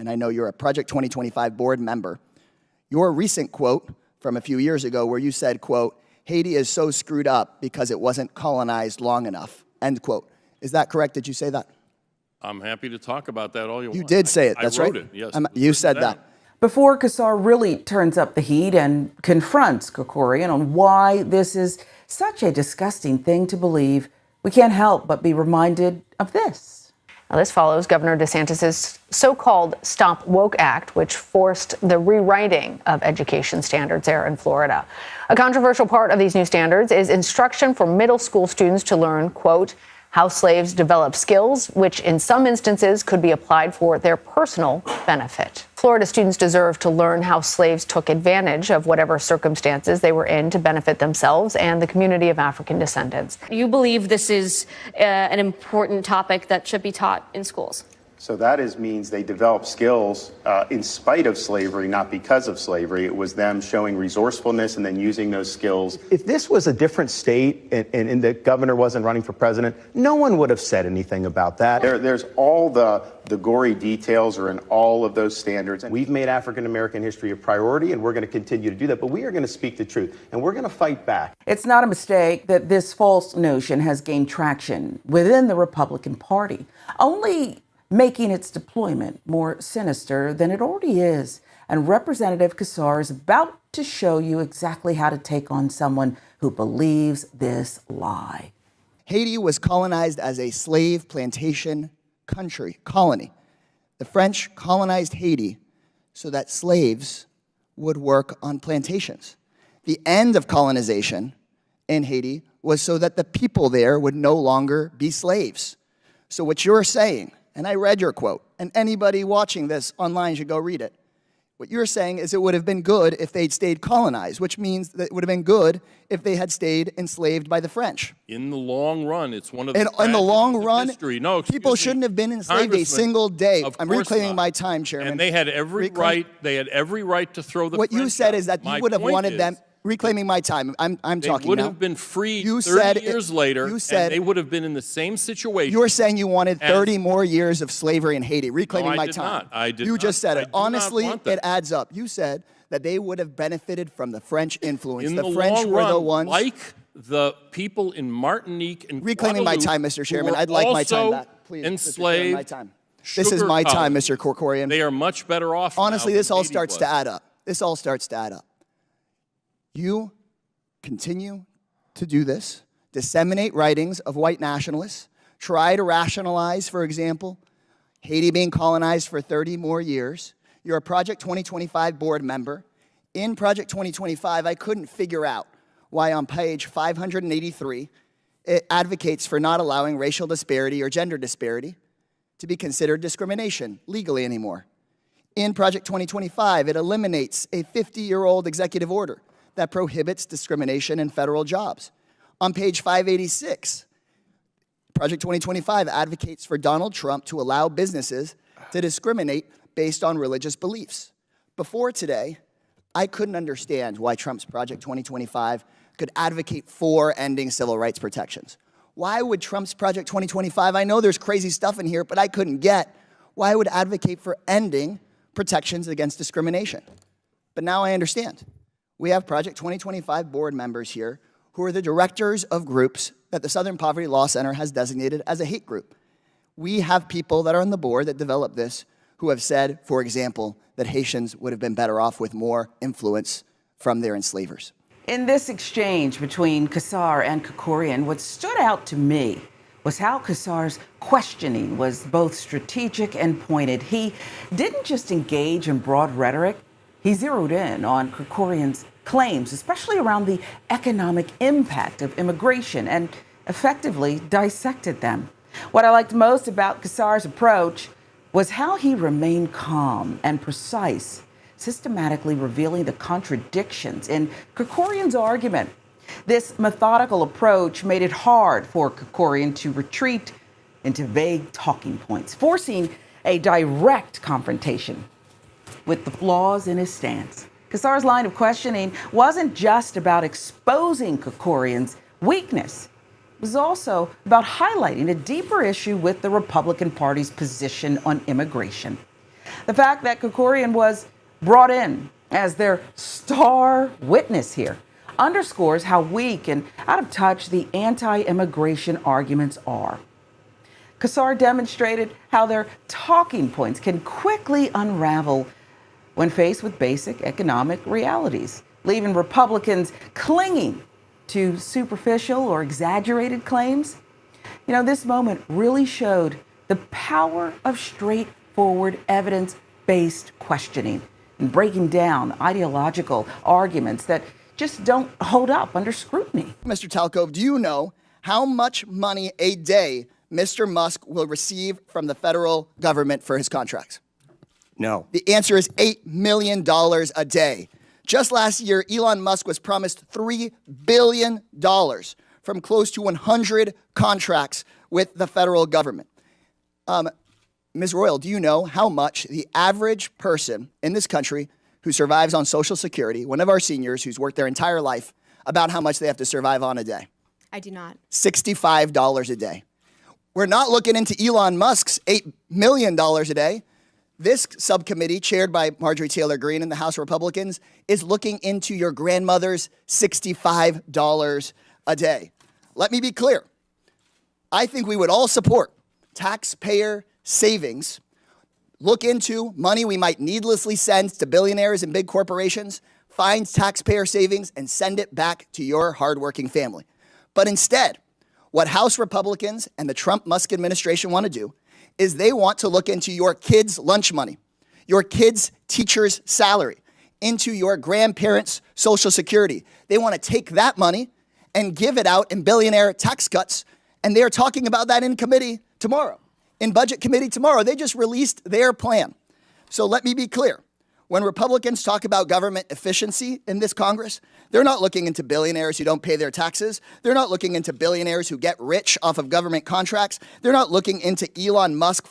and I know you're a Project 2025 board member, your recent quote from a few years ago where you said, quote, Haiti is so screwed up because it wasn't colonized long enough, end quote. Is that correct? Did you say that? I'm happy to talk about that all you want. You did say it, that's right? I wrote it, yes. You said that. Before Casar really turns up the heat and confronts Krikorian on why this is such a disgusting thing to believe, we can't help but be reminded of this. Now, this follows Governor DeSantis' so-called Stop Woke Act, which forced the rewriting of education standards there in Florida. A controversial part of these new standards is instruction for middle school students to learn, quote, how slaves develop skills, which in some instances could be applied for their personal benefit. Florida students deserve to learn how slaves took advantage of whatever circumstances they were in to benefit themselves and the community of African descendants. You believe this is an important topic that should be taught in schools? So that means they develop skills in spite of slavery, not because of slavery. It was them showing resourcefulness and then using those skills. If this was a different state and the governor wasn't running for president, no one would have said anything about that. There's all the gory details are in all of those standards. And we've made African-American history a priority, and we're going to continue to do that. But we are going to speak the truth, and we're going to fight back. It's not a mistake that this false notion has gained traction within the Republican Party, only making its deployment more sinister than it already is. And Representative Casar is about to show you exactly how to take on someone who believes this lie. Haiti was colonized as a slave plantation colony. The French colonized Haiti so that slaves would work on plantations. The end of colonization in Haiti was so that the people there would no longer be slaves. So what you're saying, and I read your quote, and anybody watching this online should go read it. What you're saying is it would have been good if they'd stayed colonized, which means that it would have been good if they had stayed enslaved by the French. In the long run, it's one of the in the long run, history. No, people shouldn't have been enslaved a single day. I'm reclaiming my time, Chairman. And they had every right. They had every right to throw the What French you said out. is that My you would have point wanted is, them. Reclaiming my time. I'm talking now. They would have been freed You 30 said years later, you said- and they would have been in the same situation. You're saying you wanted 30 more years of slavery in Haiti. Reclaiming my time. I did You not. just said I it. do not Honestly, want that. it adds up. You said that they would have benefited from the French influence. In the the French long were run, the ones. like the people in Martinique and Reclaiming my time, Mr. Chairman. I'd like my time back. Please, enslaved. my time. This is my time, Mr. Krikorian. They are much better off. Honestly, now this than all Haiti starts was. to add up. This all starts to add up. You continue to do this, disseminate writings of white nationalists, try to rationalize, for example, Haiti being colonized for 30 more years. You're a Project 2025 board member. In Project 2025, I couldn't figure out why on page 583, it advocates for not allowing racial disparity or gender disparity to be considered discrimination legally anymore. In Project 2025, it eliminates a 50-year-old executive order that prohibits discrimination in federal jobs. On page 586, Project 2025 advocates for Donald Trump to allow businesses to discriminate based on religious beliefs. Before today, I couldn't understand why Trump's Project 2025 could advocate for ending civil rights protections. Why would Trump's Project 2025, I know there's crazy stuff in here, but I couldn't get why it would advocate for ending protections against discrimination. But now I understand. We have Project 2025 board members here who are the directors of groups that the Southern Poverty Law Center has designated as a hate group. We have people that are on the board that developed this who have said, for example, that Haitians would have been better off with more influence from their enslavers. In this exchange between Casar and Krikorian, what stood out to me was how Casar's questioning was both strategic and pointed. He didn't just engage in broad rhetoric. He zeroed in on Krikorian's claims, especially around the economic impact of immigration, and effectively dissected them. What I liked most about Casar's approach was how he remained calm and precise, systematically revealing the contradictions in Krikorian's argument. This methodical approach made it hard for Krikorian to retreat into vague talking points, forcing a direct confrontation with the flaws in his stance. Casar's line of questioning wasn't just about exposing Krikorian's weakness. It was also about highlighting a deeper issue with the Republican Party's position on immigration. The fact that Krikorian was brought in as their star witness here underscores how weak and out of touch the anti-immigration arguments are. Casar demonstrated how their talking points can quickly unravel when faced with basic economic realities, leaving Republicans clinging to superficial or exaggerated claims. You know, this moment really showed the power of straightforward evidence-based questioning and breaking down ideological arguments that just don't hold up under scrutiny. Mr. Talcove, do you know how much money a day Mr. Musk will receive from the federal government for his contracts? No. The answer is $8 million a day. Just last year, Elon Musk was promised $3 billion from close to 100 contracts with the federal government. Ms. Royal, do you know how much the average person in this country who survives on Social Security, one of our seniors who's worked their entire life, about how much they have to survive on a day? I do not. $65 a day. We're not looking into Elon Musk's $8 million a day. This subcommittee, chaired by Marjorie Taylor Greene and the House Republicans, is looking into your grandmother's $65 a day. Let me be clear. I think we would all support taxpayer savings, look into money we might needlessly send to billionaires and big corporations, find taxpayer savings, and send it back to your hardworking family. But instead, what House Republicans and the Trump-Musk administration want to do is they want to look into your kids' lunch money, your kids' teacher's salary, into your grandparents' Social Security. They want to take that money and give it out in billionaire tax cuts, and they're talking about that in committee tomorrow. In Budget Committee tomorrow, they just released their plan. So let me be clear. When Republicans talk about government efficiency in this Congress, they're not looking into billionaires who don't pay their taxes. They're not looking into billionaires who get rich off of government contracts. They're not looking into Elon Musk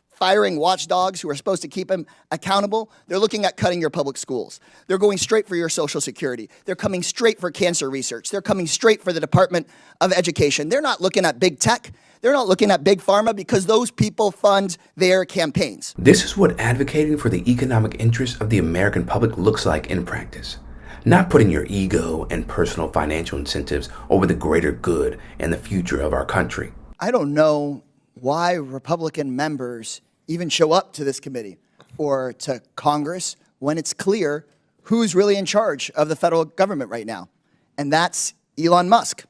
firing watchdogs who are supposed to keep him accountable. They're looking at cutting your public schools. They're going straight for your Social Security. They're coming straight for cancer research. They're coming straight for the Department of Education. They're not looking at big tech. They're not looking at big pharma because those people fund their campaigns. This is what advocating for the economic interests of the American public looks like in practice. Not putting your ego and personal financial incentives over the greater good and the future of our country. I don't know why Republican members even show up to this committee or to Congress when it's clear who's really in charge of the federal government right now. And that's Elon Musk.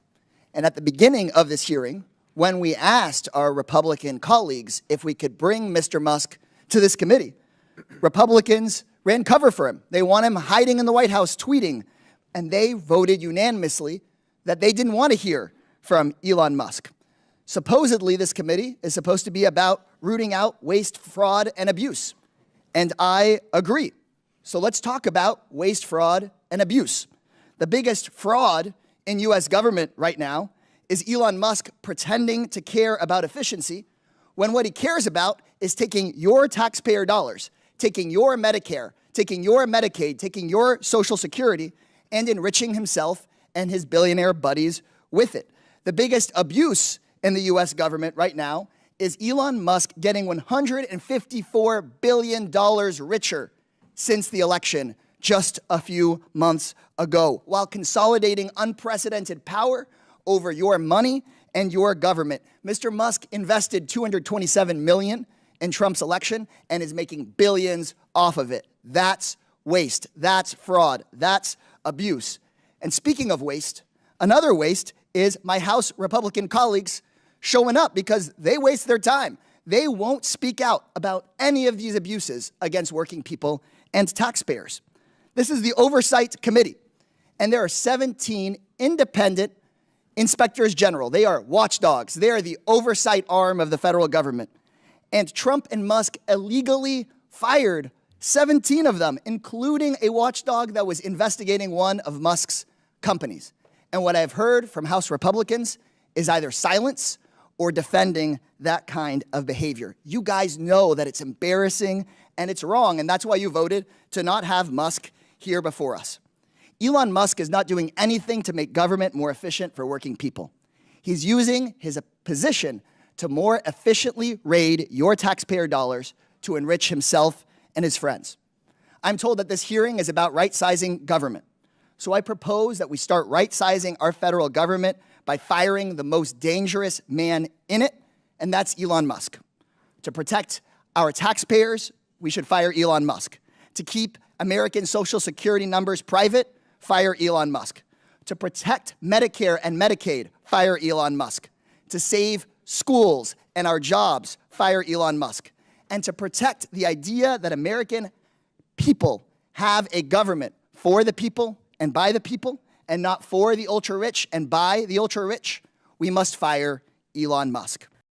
And at the beginning of this hearing, when we asked our Republican colleagues if we could bring Mr. Musk to this committee, Republicans ran cover for him. They want him hiding in the White House tweeting, and they voted unanimously that they didn't want to hear from Elon Musk. Supposedly, this committee is supposed to be about rooting out waste, fraud, and abuse. And I agree. So let's talk about waste, fraud, and abuse. The biggest fraud in U.S. government right now is Elon Musk pretending to care about efficiency when what he cares about is taking your taxpayer dollars, taking your Medicare, taking your Medicaid, taking your Social Security, and enriching himself and his billionaire buddies with it. The biggest abuse in the U.S. government right now is Elon Musk getting $154 billion richer since the election just a few months ago, while consolidating unprecedented power over your money and your government. Mr. Musk invested $227 million in Trump's election and is making billions off of it. That's waste. That's fraud. That's abuse. And speaking of waste, another waste is my House Republican colleagues showing up because they waste their time. They won't speak out about any of these abuses against working people and taxpayers. This is the Oversight Committee, and there are 17 independent inspectors general. They are watchdogs. They are the oversight arm of the federal government. And Trump and Musk illegally fired 17 of them, including a watchdog that was investigating one of Musk's companies. And what I've heard from House Republicans is either silence or defending that kind of behavior. You guys know that it's embarrassing and it's wrong, and that's why you voted to not have Musk here before us. Elon Musk is not doing anything to make government more efficient for working people. He's using his position to more efficiently raid your taxpayer dollars to enrich himself and his friends. I'm told that this hearing is about right-sizing government. So I propose that we start right-sizing our federal government by firing the most dangerous man in it, and that's Elon Musk. To protect our taxpayers, we should fire Elon Musk. To keep American Social Security numbers private, fire Elon Musk. To protect Medicare and Medicaid, fire Elon Musk. To save schools and our jobs, fire Elon Musk. And to protect the idea that American people have a government for the people and by the people, and not for the ultra-rich and by the ultra-rich, we must fire Elon Musk.